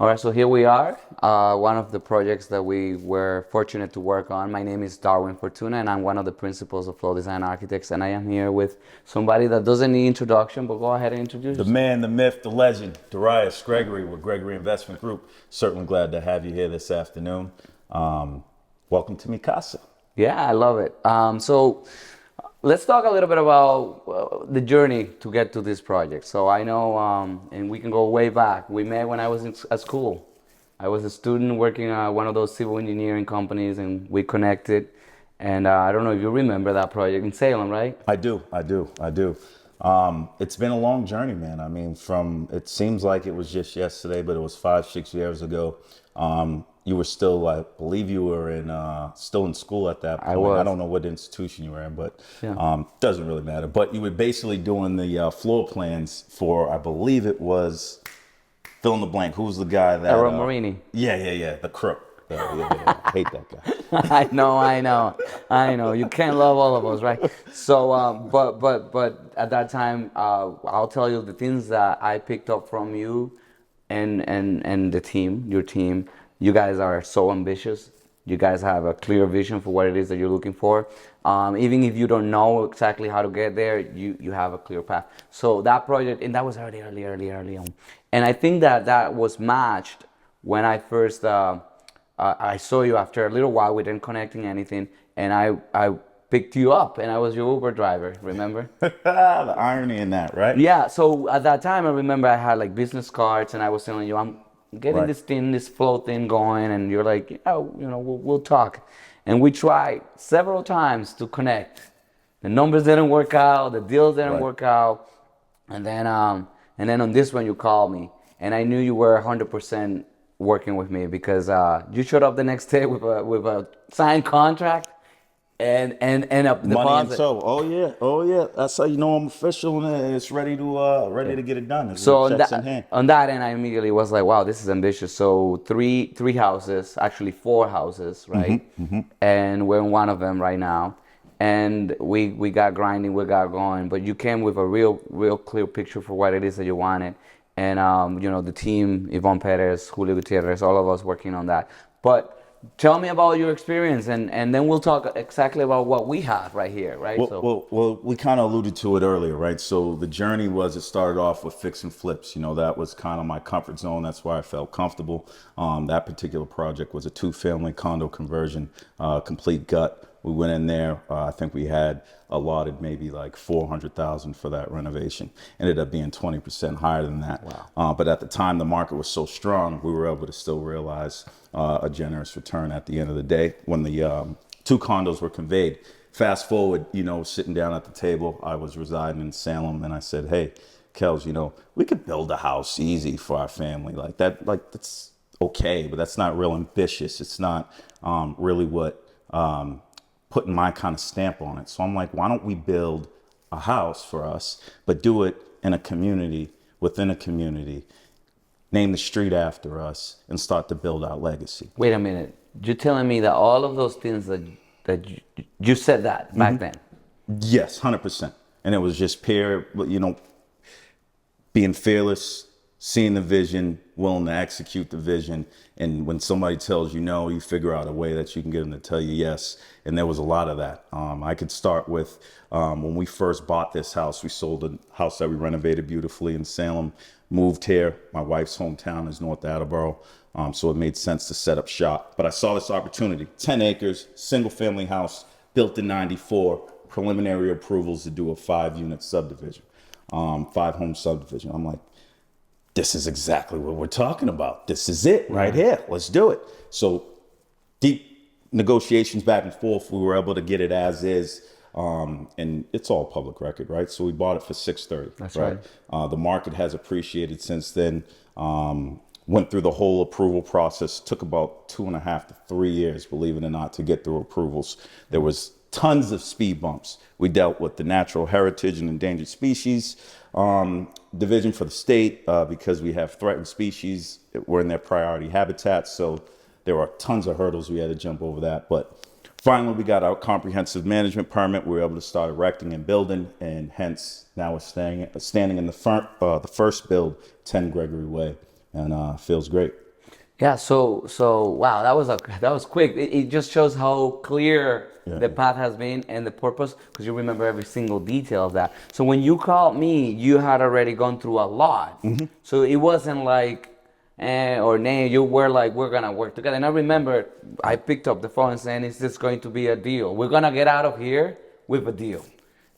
All right, so here we are, one of the projects that we were fortunate to work on. My name is Darguin Fortuna, and I'm one of the principals of Flow Design Architects, and I am here with somebody that doesn't need introduction, but go ahead and introduce The yourself. man, the myth, the legend, Darius Gregory with Gregory Investment Group. Certainly glad to have you here this afternoon. Welcome to mi casa. Yeah, I love it. So let's talk a little bit about the journey to get to this project. So I know, and we can go way back. We met when I was at school. I was a student working at one of those civil engineering companies, and we connected. And I don't know if you remember that project in Salem, right? I do. It's been a long journey, man. I mean, it seems like it was just yesterday, but it was 5-6 years ago. You were still, I believe you were still in school at that point. I was. I don't know what institution you were in, but Yeah. doesn't really matter. But you were basically doing the floor plans for, I believe it was, fill in the blank. Who was the guy that? Errol Marini. Yeah, the crook. Yeah. I hate that guy. I know. You can't love all of us, right? So, but at that time, I'll tell you the things that I picked up from you, and the team, your team. You guys are so ambitious. You guys have a clear vision for what it is that you're looking for. Even if you don't know exactly how to get there, you have a clear path. So that project, and that was early on. And I think that was matched when I first. I saw you after a little while. We didn't connecting anything, and I picked you up, and I was your Uber driver. Remember? The irony in that, right? Yeah. So at that time, I remember I had like business cards, and I was telling you I'm getting Right. this flow thing going, and you're like, oh, we'll talk, and we tried several times to connect. The numbers didn't work out. The deals didn't Right. work out, and then on this one you called me, and I knew you were 100% working with me because you showed up the next day with a signed contract and a Money and deposit. tow. Oh yeah. That's how you know I'm official and it's ready to get it done. It's So checks in hand. on that end, I immediately was like, wow, this is ambitious. So three houses, actually 4 houses, right? And we're in one of them right now. And we got grinding, we got going. But you came with a real clear picture for what it is that you wanted. And the team, Yvonne Perez, Julio Gutierrez, all of us working on that. But tell me about your experience, and then we'll talk exactly about what we have right here, right? Well, we kind of alluded to it earlier, right? So the journey it started off with fix and flips. That was kind of my comfort zone. That's why I felt comfortable. That particular project was a 2-family condo conversion, complete gut. We went in there. I think we had allotted maybe like $400,000 for that renovation. Ended up being 20% higher than that. Wow. But at the time, the market was so strong, we were able to still realize a generous return at the end of the day when the 2 condos were conveyed. Fast forward, sitting down at the table, I was residing in Salem, and I said, "Hey, Kels, we could build a house easy for our family like that. Like that's okay, but that's not real ambitious. It's not really what." Putting my kind of stamp on it. So I'm like, why don't we build a house for us, but do it in a community, within a community, name the street after us, and start to build our legacy. Wait a minute. You're telling me that all of those things that you said that back then? Yes, 100%. And it was just being fearless, seeing the vision, willing to execute the vision. And when somebody tells you no, you figure out a way that you can get them to tell you yes. And there was a lot of that. I could start with when we first bought this house, we sold a house that we renovated beautifully in Salem, moved here. My wife's hometown is North Attleboro. So it made sense to set up shop. But I saw this opportunity, 10 acres, single family house, built in 94, preliminary approvals to do a 5-unit subdivision, 5-home subdivision. I'm like, this is exactly what we're talking about. This is it right here. Let's do it. So deep negotiations back and forth. We were able to get it as is. And it's all public record, right? So we bought it for $630. That's right. The market has appreciated since then. Went through the whole approval process. Took about 2.5 to 3 years, believe it or not, to get through approvals. There was tons of speed bumps. We dealt with the Natural Heritage and Endangered Species Division for the state because we have threatened species. We're in their priority habitats, so there were tons of hurdles we had to jump over that. But finally, we got our comprehensive management permit. We were able to start erecting and building, and hence now we're standing in the front, the first build, 10 Gregory Way, and feels great. Yeah, so wow, that was quick. It just shows how clear Yeah. the path has been and the purpose, because you remember every single detail of that. So when you called me, you had already gone through a lot. So it wasn't like or nay, you were like, we're gonna work together. And I remember I picked up the phone and saying, is this going to be a deal? We're gonna get out of here with a deal.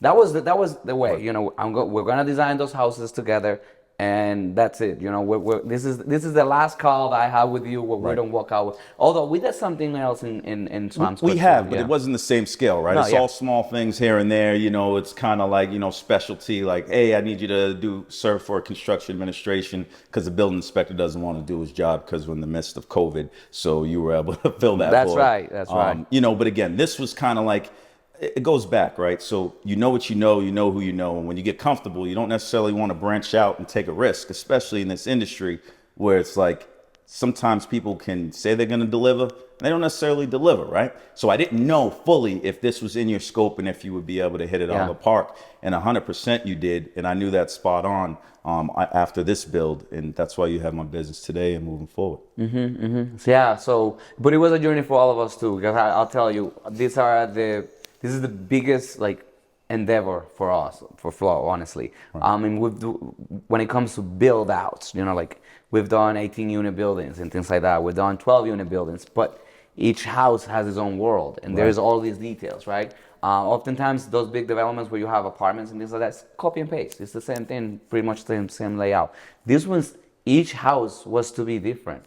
That was the way. Right. You know, we're gonna design those houses together, and that's it. You know, this is the last call that I have with you where we Right. don't walk out. Although we did something else in Swamp We Square have, too, but yeah. it wasn't the same scale, right? No, It's yeah. all small things here and there. You know, it's kind of like, you know, specialty. Like, hey, I need you to serve for construction administration because the building inspector doesn't want to do his job because we're in the midst of COVID. So you were able to fill that That's void. right. That's right. You know, but again, this was kind of like, it goes back, right? So you know what you know who you know. And when you get comfortable, you don't necessarily want to branch out and take a risk, especially in this industry where it's like, sometimes people can say they're going to deliver and they don't necessarily deliver, right? So I didn't know fully if this was in your scope and if you would be able to hit it out of Yeah. the park. And 100% you did. And I knew that spot on after this build. And that's why you have my business today and moving forward. So, yeah. So, but it was a journey for all of us too, because I'll tell you, this is the biggest like endeavor for us for Flow, honestly. I mean, when it comes to build outs, you know, like we've done 18 unit buildings and things like that. We've done 12 unit buildings, but each house has its own world, and there's all these details, right? Oftentimes, those big developments where you have apartments and things like that, it's copy and paste. It's the same thing, pretty much the same layout. This one's each house was to be different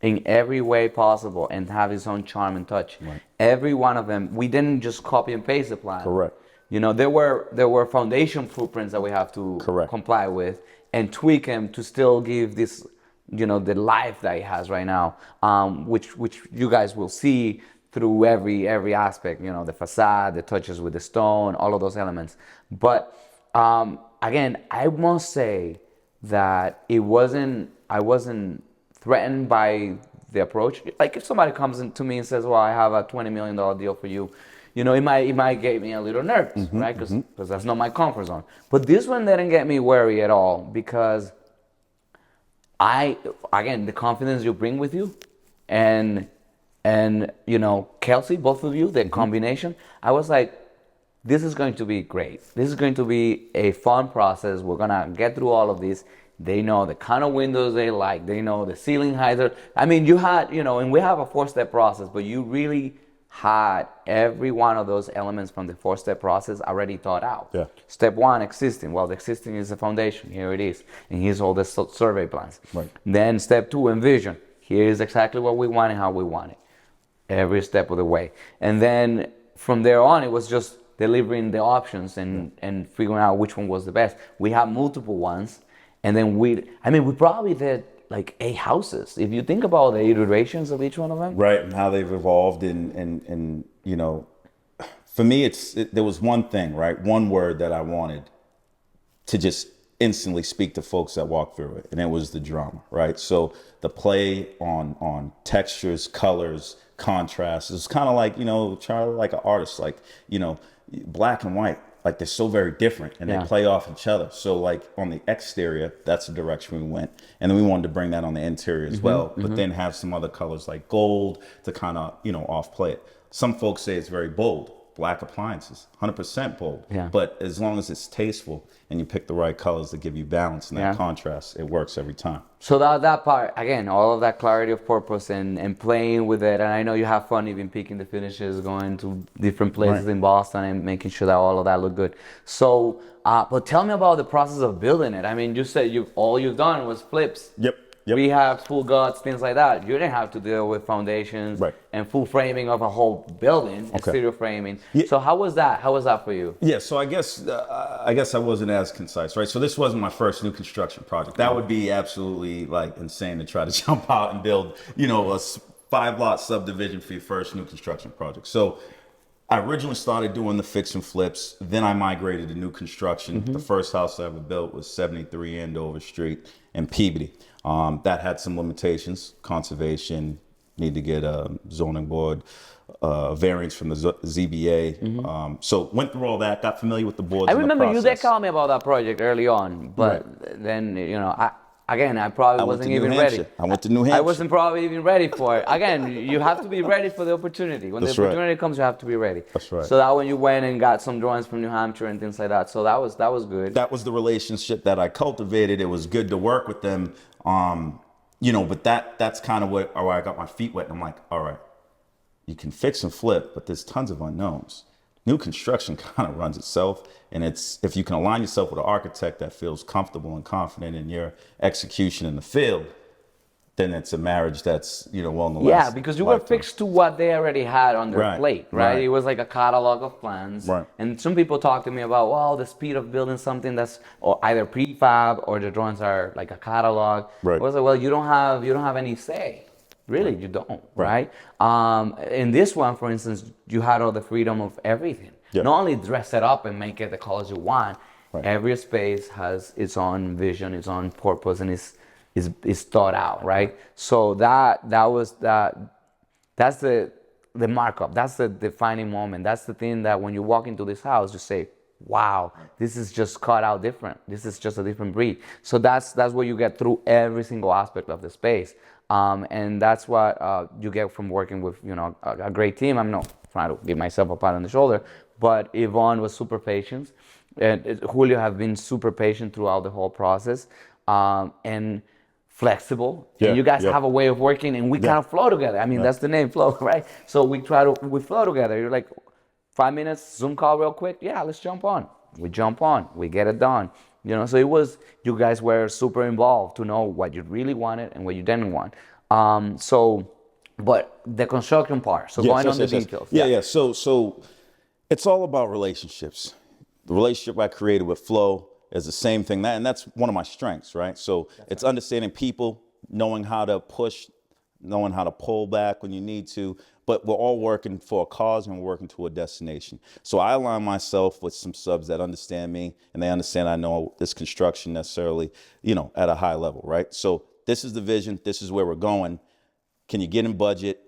in every way possible and have its own charm and touch. Right. Every one of them, we didn't just copy and paste the plan. Correct. You know, there were foundation footprints that we have to Correct. comply with and tweak them to still give this, you know, the life that it has right now, which you guys will see through every aspect. You know, the facade, the touches with the stone, all of those elements. But again, I must say that I wasn't threatened by the approach. Like if somebody comes in to me and says, "Well, I have a $20 million deal for you," you know, it might get me a little nervous, right? Because that's not my comfort zone. But this one didn't get me worried at all because again, the confidence you bring with you, and you know, Kelsey, both of you, the combination, I was like, this is going to be great. This is going to be a fun process. We're gonna get through all of this. They know the kind of windows they like. They know the ceiling height. I mean, you had, you know, and we have a 4-step process, but you really had every one of those elements from the 4-step process already thought out. Yeah. Step 1, existing. Well, the existing is the foundation. Here it is. And here's all the survey plans. Right. Then step 2, envision. Here is exactly what we want and how we want it. Every step of the way. And then from there on, it was just delivering the options and figuring out which one was the best. We have multiple ones. And then we probably did like 8 houses. If you think about the iterations of each one of them. Right, and how they've evolved, and you know, for me, there was one thing, right, one word that I wanted to just instantly speak to folks that walk through it, and it was the drama, right? So the play on textures, colors, contrast. It's kind of like, you know, Charlie, like an artist, like, you know, black and white. Like they're so very different and they play off each other. So like on the exterior, that's the direction we went. And then we wanted to bring that on the interior as well, but then have some other colors like gold to kind of, you know, off play it. Some folks say it's very bold. Black appliances, 100% bold. Yeah. But as long as it's tasteful and you pick the right colors to give you balance and that contrast, it works every time. So that part, again, all of that clarity of purpose and playing with it. And I know you have fun even picking the finishes, going to different places in Boston and making sure that all of that look good. So, but tell me about the process of building it. I mean, you said all you've done was flips. Yep. Rehabs, full guts, things like that. You didn't have to deal with foundations and full framing of a whole building, exterior framing. Yeah. So how was that? How was that for you? Yeah, so I guess I wasn't as concise, right? So this wasn't my first new construction project. That would be absolutely like insane to try to jump out and build, you know, a 5-lot subdivision for your first new construction project. So I originally started doing the fix and flips. Then I migrated to new construction. The first house I ever built was 73 Andover Street in Peabody. That had some limitations, conservation, need to get a zoning board, variance from the ZBA. So went through all that, got familiar with the boards. I remember you did call me about that project early on, but then, you know, again, I probably I went to wasn't New even Hampshire. ready. I went to New Hampshire. I wasn't probably even ready for it. Again, you have to be ready for the opportunity. When That's the right. opportunity comes, you have to be ready. That's right. So that when you went and got some drawings from New Hampshire and things like that. So that was good. That was the relationship that I cultivated. It was good to work with them. But that's kind of where I got my feet wet. And I'm like, all right, you can fix and flip, but there's tons of unknowns. New construction kind of runs itself. And it's, if you can align yourself with an architect that feels comfortable and confident in your execution in the field, then it's a marriage that's, well in the last Yeah, because you were lifetime. fixed to what they already had on their Right, plate, right? right. It was like a catalog of plans. Right. And some people talk to me about, well, the speed of building something that's or either prefab or the drawings are like a catalog. Right. I was like, well, you don't have any say. Really, you don't, Right. right? In this one, for instance, you had all the freedom of everything. Yeah. Not only dress it up and make it the colors you want. Right. Every space has its own vision, its own purpose, and is thought out, right? So that's the markup. That's the defining moment. That's the thing that when you walk into this house, you say, wow, this is just cut out different. This is just a different breed. So that's what you get through every single aspect of the space. And that's what you get from working with, a great team. I'm not trying to give myself a pat on the shoulder, but Yvonne was super patient. And Julio have been super patient throughout the whole process. And flexible, and you guys have a way of working, and we kind of flow together. I mean, that's the name, flow, right? So we flow together. You're like, 5 minutes, Zoom call real quick. Yeah, let's jump on. We jump on. We get it done. So you guys were super involved to know what you really wanted and what you didn't want. But the construction part. So going on the details. Yeah. So it's all about relationships. The relationship I created with Flo is the same thing, and that's one of my strengths, right? So it's understanding people, knowing how to push, knowing how to pull back when you need to, but we're all working for a cause and we're working to a destination. So I align myself with some subs that understand me, and they understand I know this construction necessarily, at a high level, right? So this is the vision, this is where we're going. Can you get in budget?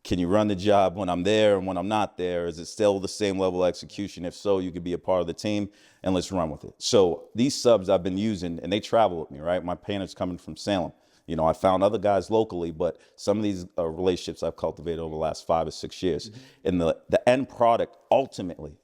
Can you run the job when I'm there and when I'm not there? Is it still the same level of execution? If so, you could be a part of the team, and let's run with it. So these subs I've been using, and they travel with me, right? My painter's coming from Salem. I found other guys locally, but some of these relationships I've cultivated over the last 5 or 6 years. And the end product, ultimately,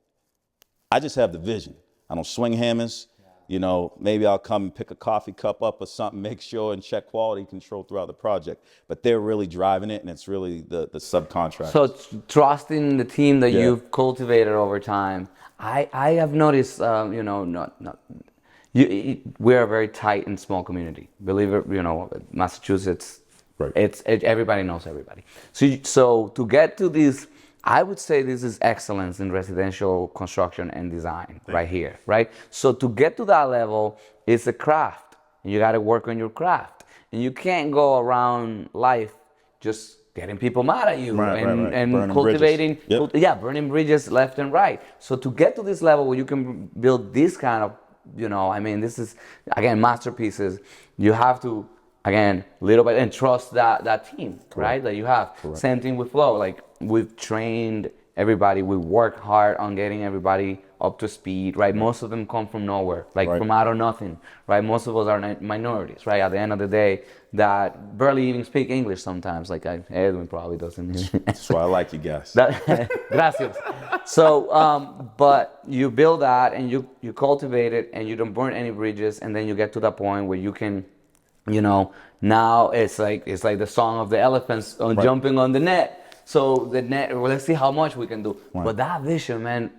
I just have the vision. I don't swing hammers. Maybe I'll come and pick a coffee cup up or something, make sure and check quality control throughout the project. But they're really driving it, and it's really the subcontract. So trusting the team that you've cultivated over time. I have noticed, we're a very tight and small community. Believe it, Massachusetts, right. It's everybody knows everybody. So to get to this, I would say this is excellence in residential construction and design right here, right? So to get to that level, it's a craft. You got to work on your craft, and you can't go around life just getting people mad at you and burning cultivating, bridges. burning bridges left and right. So to get to this level where you can build this kind of, this is, again, masterpieces. You have to, again, little bit, and trust that team, right? That you have. Correct. Same thing with Flo. Like, we've trained everybody. We work hard on getting everybody up to speed, right? Most of them come from nowhere, from out of nothing, right? Most of us are minorities, right? At the end of the day, that barely even speak English sometimes. Like Edwin probably doesn't. That's why I like you guys. Gracias. So, but you build that, and you cultivate it, and you don't burn any bridges, and then you get to that point where you can, now it's like the song of the elephants on jumping on the net. So the net, well, let's see how much we can do. Right. But that vision, man,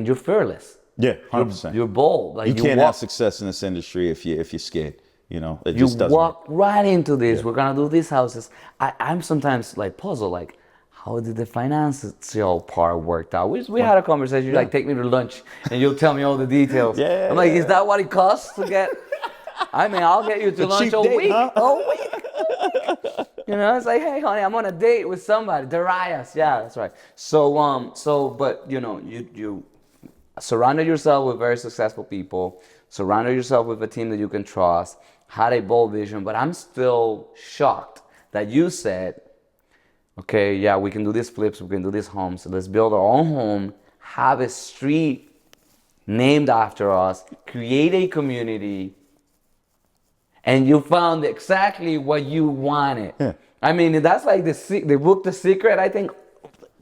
you're fearless. Yeah, 100%. You're bold. Like, you can't have success in this industry if you're scared. It you just doesn't. Walk right into this. Yeah. We're gonna do these houses. I'm sometimes puzzled, how did the financial part work out? We had a conversation. You take me to lunch, and you'll tell me all the details. I'm like, is that what it costs to get? I'll get you to lunch a week. Huh? A week. It's like, hey, honey, I'm on a date with somebody. Darius. Yeah, that's right. But you surrounded yourself with very successful people. Surrounded yourself with a team that you can trust. Had a bold vision. But I'm still shocked that you said, okay, yeah, we can do these flips. We can do these homes. So let's build our own home. Have a street named after us. Create a community. and you found exactly what you wanted. Yeah. I mean, that's like the book The Secret, I think,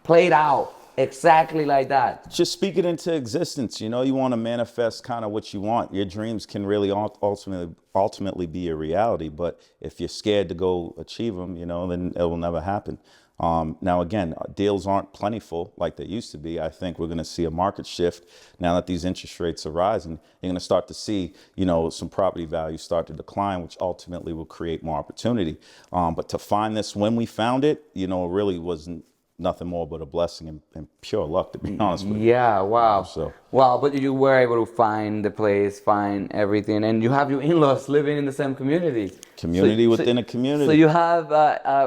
played out exactly like that. Just speak it into existence. You know, you want to manifest kind of what you want. Your dreams can really ultimately be a reality. But if you're scared to go achieve them, you know, then it will never happen. Now, again, deals aren't plentiful like they used to be. I think we're going to see a market shift now that these interest rates are rising. You're going to start to see, you know, some property values start to decline, which ultimately will create more opportunity. But to find this when we found it, you know, really wasn't nothing more but a blessing and pure luck, to be honest with you. Yeah, wow. So. Wow, but you were able to find the place, find everything, and you have your in-laws living in the same community. Community within a community. So you have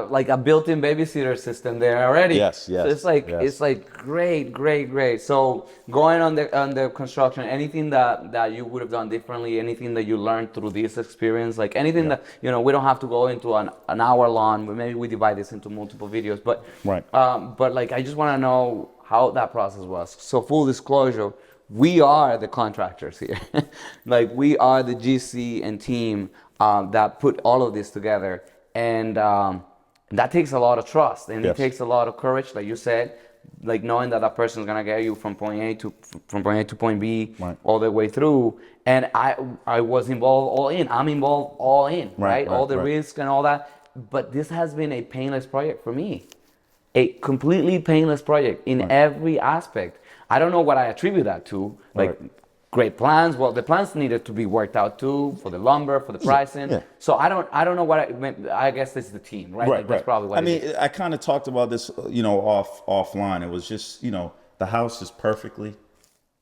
like a built-in babysitter system there already. Yes. So it's like great. So going on the construction, anything that you would have done differently, anything that you learned through this experience, like anything that, you know, we don't have to go into an hour long, but maybe we divide this into multiple videos. But right. But like I just want to know how that process was. So full disclosure, we are the contractors here. Like we are the GC and team that put all of this together, and that takes a lot of trust, and yes. It takes a lot of courage, like you said, like knowing that person is gonna get you from point A to point B, right. all the way through. And I was involved all in. I'm involved all in, right? All the risks and all that. But this has been a painless project for me, a completely painless project in every aspect. I don't know what I attribute that to, like great plans. Well, the plans needed to be worked out too, for the lumber, for the pricing. Yeah. So I don't know what I meant. I guess it's the team, right? Like that's probably what I mean, I kind of talked about this, you know, offline. It was just, you know, the house is perfectly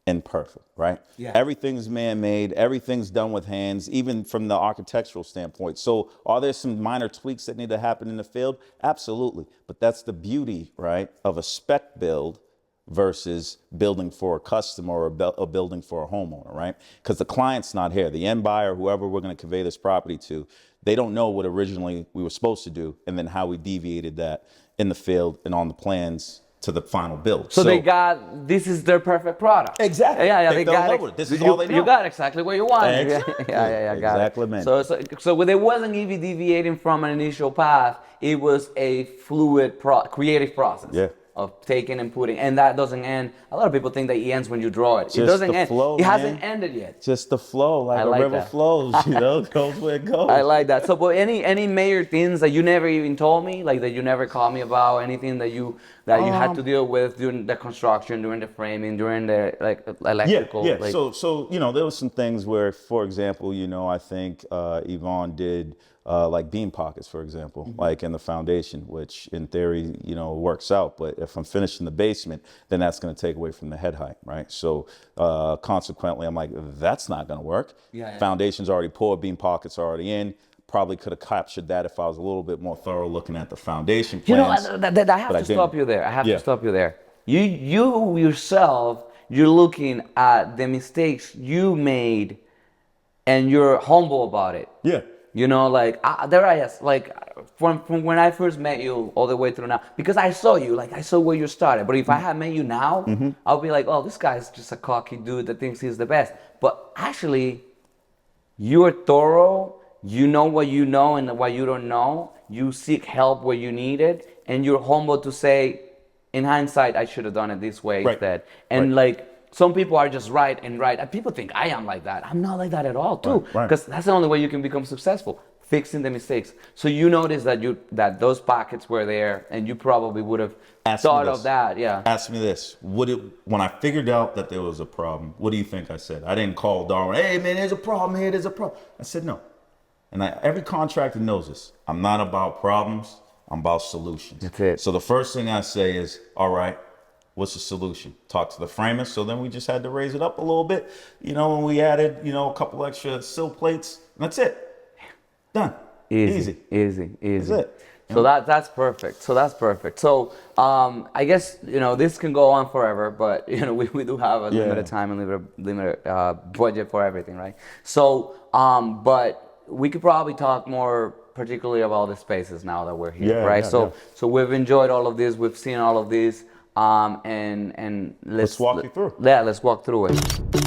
imperfect, right? Yeah. Everything's man-made, everything's done with hands, even from the architectural standpoint. So are there some minor tweaks that need to happen in the field? Absolutely. But that's the beauty, right, of a spec build versus building for a customer or a building for a homeowner, right? Because the client's not here. The end buyer, whoever we're going to convey this property to, they don't know what originally we were supposed to do and then how we deviated that in the field and on the plans to the final build. So they got, this is their perfect product. Exactly. Yeah, they got it. This is all they know. You got exactly what you wanted. Exactly. Got exactly, it. Man. So there wasn't even deviating from an initial path. It was a fluid, creative process. Yeah. Of taking and putting, and that doesn't end. A lot of people think that it ends when you draw it. Just it doesn't the end. Flow, it hasn't ended yet. Just the flow, like a river flows, you know, goes where it goes. I like that. So, but any major things that you never even told me, like that you never called me about, anything that you had to deal with during the construction, during the framing, during the like electrical. Yeah. Like, so you know, there was some things where, for example, you know, I think Yvonne did. Like beam pockets, for example, like in the foundation, which in theory, you know, works out. But if I'm finished in the basement, then that's going to take away from the head height, right? So consequently, I'm like, that's not going to work. Foundation's already poured, beam pockets are already in. Probably could have captured that if I was a little bit more thorough looking at the foundation plans. You know, I have to stop you there. I have to stop you there. You yourself, you're looking at the mistakes you made, and you're humble about it. Yeah. You know, like there I is, like from when I first met you all the way through now, because I saw you, like I saw where you started. But if I had met you now, I'll be like, oh, this guy's just a cocky dude that thinks he's the best. But actually, you're thorough. You know what you know and what you don't know. You seek help where you need it, and you're humble to say, in hindsight, I should have done it this way instead. And like. Some people are just right. And people think I am like that. I'm not like that at all, too. Because that's the only way you can become successful, fixing the mistakes. So you notice that those pockets were there, and you probably would have thought of that. Yeah. Ask me this: when I figured out that there was a problem, what do you think I said? I didn't call Darwin. Hey man, there's a problem here. There's a problem. I said no. And every contractor knows this. I'm not about problems. I'm about solutions. That's it. So the first thing I say is, all right. What's the solution? Talk to the framers. So then we just had to raise it up a little bit, you know, and we added, you know, a couple extra sill plates. And that's it. Done. Easy. That's it. So that's perfect. So I guess, you know, this can go on forever, but, you know, we do have a limited time and limited budget for everything, right? So, but we could probably talk more particularly about the spaces now that we're here, right? So we've enjoyed all of this. We've seen all of this. And let's walk you through. Yeah, let's walk through it.